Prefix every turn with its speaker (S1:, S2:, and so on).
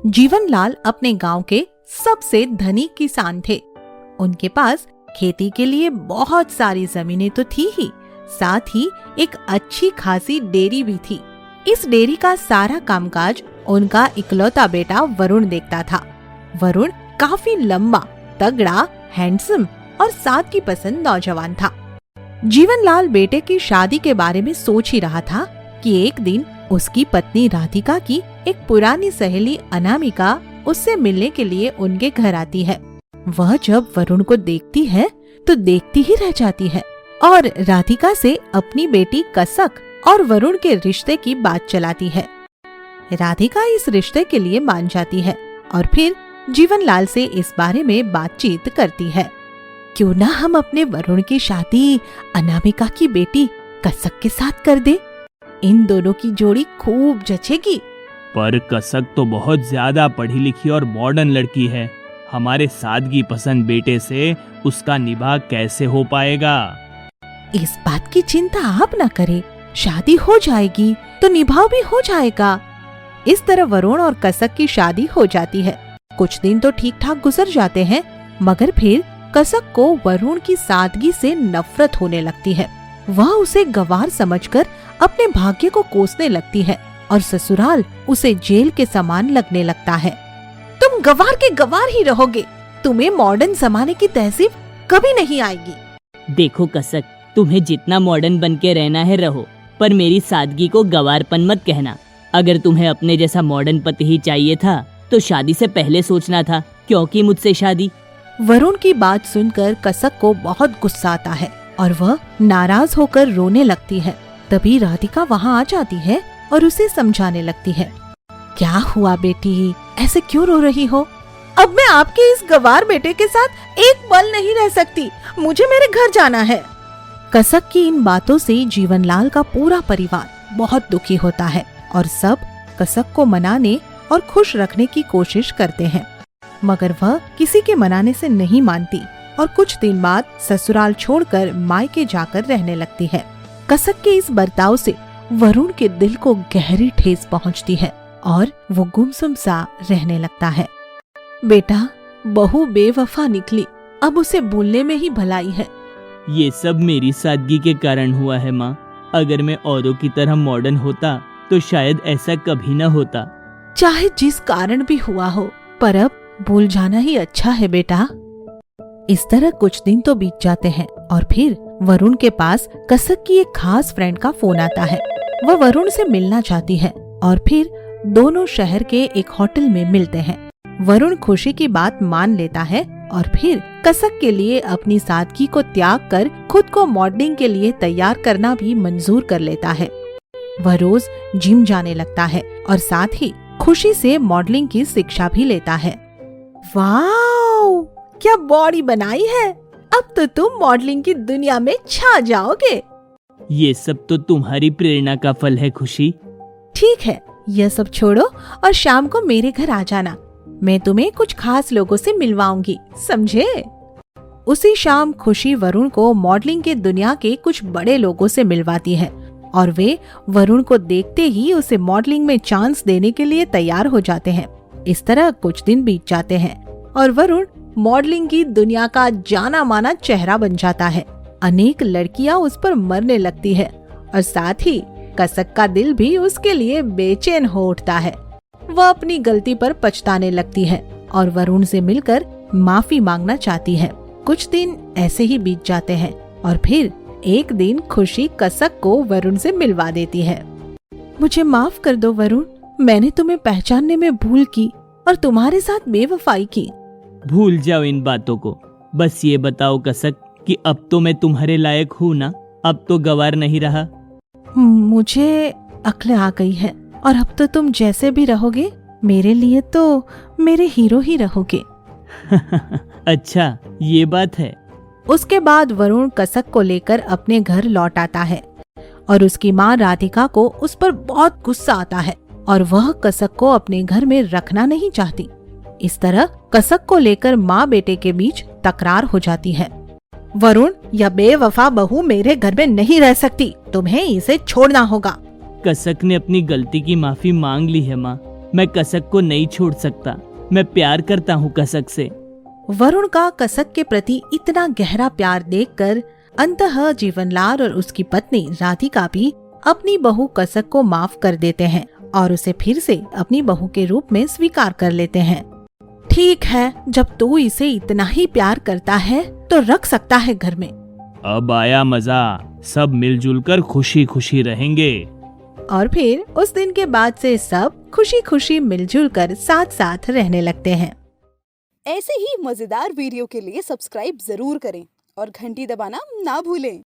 S1: जीवनलाल अपने गांव के सबसे धनी किसान थे। उनके पास खेती के लिए बहुत सारी जमीनें तो थी ही, साथ ही एक अच्छी खासी डेयरी भी थी। इस डेयरी का सारा कामकाज उनका इकलौता बेटा वरुण देखता था। वरुण काफी लंबा, तगड़ा, हैंडसम और साथ की पसंद नौजवान था। जीवनलाल बेटे की शादी के बारे में सोच ही रहा था कि एक दिन उसकी पत्नी राधिका की एक पुरानी सहेली अनामिका उससे मिलने के लिए उनके घर आती है। वह जब वरुण को देखती है तो देखती ही रह जाती है और राधिका से अपनी बेटी कसक और वरुण के रिश्ते की बात चलाती है। राधिका इस रिश्ते के लिए मान जाती है और फिर जीवनलाल से इस बारे में बातचीत करती है। क्यों ना हम अपने वरुण की शादी अनामिका की बेटी कसक के साथ कर दे? इन दोनों की जोड़ी खूब जचेगी।
S2: पर कसक तो बहुत ज्यादा पढ़ी लिखी और मॉडर्न लड़की है। हमारे सादगी पसंद बेटे से उसका निभाव कैसे हो पाएगा?
S1: इस बात की चिंता आप न करें, शादी हो जाएगी तो निभाव भी हो जाएगा। इस तरह वरुण और कसक की शादी हो जाती है। कुछ दिन तो ठीक ठाक गुजर जाते हैं, मगर फिर कसक को वरुण की सादगी से नफरत होने लगती है। वह उसे गंवार समझकर अपने भाग्य को कोसने लगती है और ससुराल उसे जेल के समान लगने लगता है। तुम गंवार के गंवार ही रहोगे, तुम्हें मॉडर्न जमाने की तहजीब कभी नहीं आएगी।
S3: देखो कसक, तुम्हें जितना मॉडर्न बन के रहना है रहो, पर मेरी सादगी को गंवारपन मत कहना। अगर तुम्हें अपने जैसा मॉडर्न पति ही चाहिए था तो शादी से पहले सोचना था, क्योंकि मुझसे शादी।
S1: वरुण की बात सुनकर कसक को बहुत गुस्सा आता है और वह नाराज होकर रोने लगती है। तभी राधिका वहाँ आ जाती है और उसे समझाने लगती है। क्या हुआ बेटी, ऐसे क्यों रो रही हो? अब मैं आपके इस गंवार बेटे के साथ एक पल नहीं रह सकती, मुझे मेरे घर जाना है। कसक की इन बातों से जीवनलाल का पूरा परिवार बहुत दुखी होता है और सब कसक को मनाने और खुश रखने की कोशिश करते हैं, मगर वह किसी के मनाने से नहीं मानती और कुछ दिन बाद ससुराल छोड़कर मायके जाकर रहने लगती है। कसक के इस बर्ताव से वरुण के दिल को गहरी ठेस पहुंचती है और वो गुमसुम सा रहने लगता है। बेटा, बहू बेवफा निकली, अब उसे भूलने में ही भलाई है।
S2: ये सब मेरी सादगी के कारण हुआ है माँ। अगर मैं औरों की तरह मॉडर्न होता तो शायद ऐसा कभी न होता।
S1: चाहे जिस कारण भी हुआ हो, पर अब भूल जाना ही अच्छा है बेटा। इस तरह कुछ दिन तो बीत जाते हैं और फिर वरुण के पास कसक की एक खास फ्रेंड का फोन आता है। वह वरुण से मिलना चाहती है और फिर दोनों शहर के एक होटल में मिलते हैं। वरुण खुशी की बात मान लेता है और फिर कसक के लिए अपनी सादगी को त्याग कर खुद को मॉडलिंग के लिए तैयार करना भी मंजूर कर लेता है। वह रोज जिम जाने लगता है और साथ ही खुशी से मॉडलिंग की शिक्षा भी लेता है। वाओ, क्या बॉडी बनाई है! अब तो तुम मॉडलिंग की दुनिया में छा जाओगे।
S2: ये सब तो तुम्हारी प्रेरणा का फल है खुशी।
S1: ठीक है, यह सब छोड़ो और शाम को मेरे घर आ जाना। मैं तुम्हें कुछ खास लोगों से मिलवाऊंगी, समझे? उसी शाम खुशी वरुण को मॉडलिंग के दुनिया के कुछ बड़े लोगों से मिलवाती है और वे वरुण को देखते ही उसे मॉडलिंग में चांस देने के लिए तैयार हो जाते हैं। इस तरह कुछ दिन बीत जाते हैं और वरुण मॉडलिंग की दुनिया का जाना माना चेहरा बन जाता है। अनेक लड़कियां उस पर मरने लगती है और साथ ही कसक का दिल भी उसके लिए बेचैन हो उठता है। वह अपनी गलती पर पछताने लगती है और वरुण से मिलकर माफी मांगना चाहती है। कुछ दिन ऐसे ही बीत जाते हैं और फिर एक दिन खुशी कसक को वरुण से मिलवा देती है। मुझे माफ कर दो वरुण, मैंने तुम्हें पहचानने में भूल की और तुम्हारे साथ बेवफाई की।
S2: भूल जाओ इन बातों को, बस ये बताओ कसक कि अब तो मैं तुम्हारे लायक हूँ ना? अब तो गंवार नहीं रहा।
S1: मुझे अक्ल आ गई है और अब तो तुम जैसे भी रहोगे मेरे लिए तो मेरे हीरो ही रहोगे।
S2: अच्छा, ये बात है।
S1: उसके बाद वरुण कसक को लेकर अपने घर लौट आता है और उसकी माँ राधिका को उस पर बहुत गुस्सा आता है और वह कसक को अपने घर में रखना नहीं चाहती। इस तरह कसक को लेकर माँ बेटे के बीच तकरार हो जाती है। वरुण, यह बेवफा बहू मेरे घर में नहीं रह सकती, तुम्हें इसे छोड़ना होगा।
S2: कसक ने अपनी गलती की माफी मांग ली है माँ,
S3: मैं कसक को नहीं छोड़ सकता। मैं प्यार करता हूँ कसक से।
S1: वरुण का कसक के प्रति इतना गहरा प्यार देखकर अंततः जीवनलाल और उसकी पत्नी राधिका भी अपनी बहू कसक को माफ कर देते हैं और उसे फिर से अपनी बहू के रूप में स्वीकार कर लेते हैं। ठीक है, जब तू इसे इतना ही प्यार करता है तो रख सकता है घर में।
S2: अब आया मजा, सब मिलजुल कर खुशी खुशी रहेंगे।
S1: और फिर उस दिन के बाद से सब खुशी खुशी मिलजुल कर साथ साथ रहने लगते हैं।
S4: ऐसे ही मजेदार वीडियो के लिए सब्सक्राइब जरूर करें और घंटी दबाना ना भूलें।